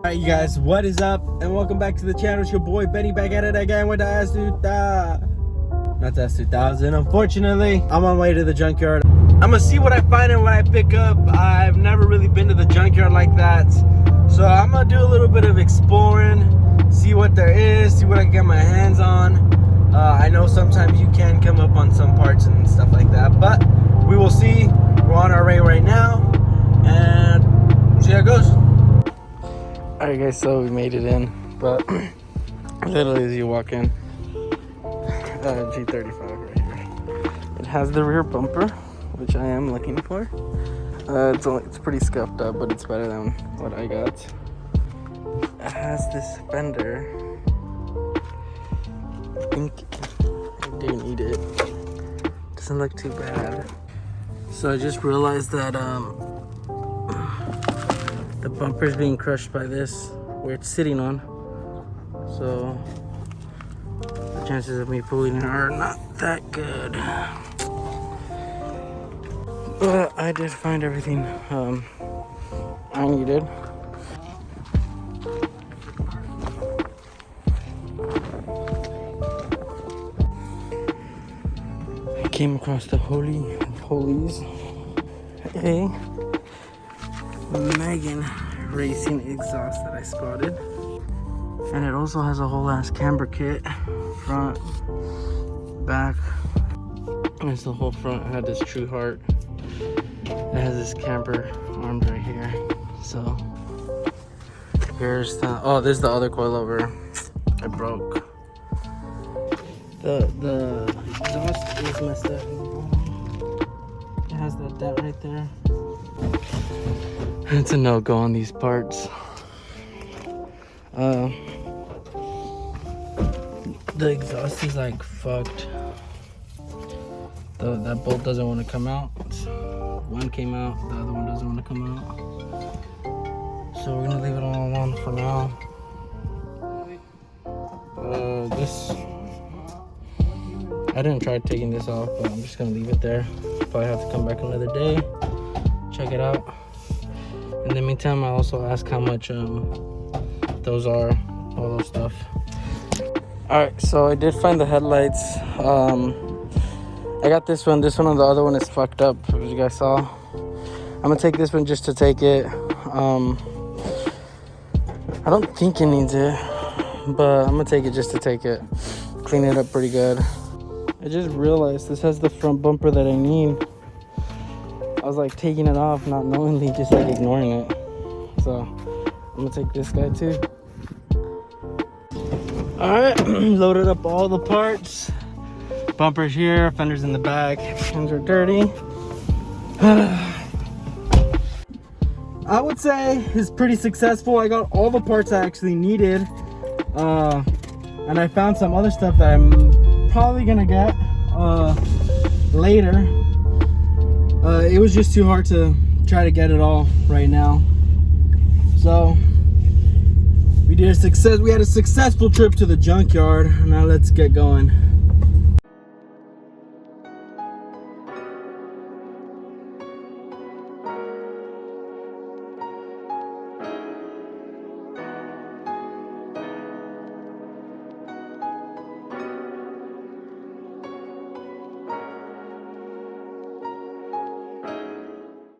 Alright you guys, what is up? And welcome back to the channel. It's your boy Benny back at it again with the S2000. Not the S2000. Unfortunately, I'm on my way to the junkyard. I'm gonna see what I find and what I pick up. I've never really been to the junkyard like that. So I'm gonna do a little bit of exploring, see what there is, see what I can get my hands on. I know sometimes you can come up on some parts and stuff like that, but we will see. We're on our way right now and see how it goes. Alright guys, so we made it in, but literally as you walk in, G35 right here. It has the rear bumper, which I am looking for. It's pretty scuffed up, but it's better than what I got. It has this fender. I think I do need it. Doesn't look too bad. So I just realized that the bumper is being crushed by this where it's sitting on, so the chances of me pulling it are not that good, but I did find everything I needed. I came across the Holy of Holies, a Megan racing exhaust that I spotted, and it also has a whole ass camber kit, front, back, and it's the whole front. It had this True Heart. It has this camber armed right here. So here's the this is the other coilover I broke. The exhaust is messed up. It has that dent right there. It's a no-go on these parts. The exhaust is like fucked. That bolt doesn't want to come out. One came out, the other one doesn't want to come out. So we're gonna leave it all alone for now. I didn't try taking this off, but I'm just gonna leave it there. Probably have to come back another day, check it out. In the meantime, I also ask how much those are, all those stuff. Alright, so I did find the headlights. I got this one and the other one is fucked up, as you guys saw. I'm gonna take this one just to take it. I don't think it needs it, but I'm gonna take it just to take it. Clean it up pretty good. I just realized this has the front bumper that I need. I was like taking it off, not knowingly, just like ignoring it. So I'm gonna take this guy too. All right, loaded up all the parts. Bumpers here, fenders in the back. Hands are dirty. I would say it's pretty successful. I got all the parts I actually needed. And I found some other stuff that I'm probably gonna get later. It was just too hard to try to get it all right now. So we had a successful trip to the junkyard. Now let's get going.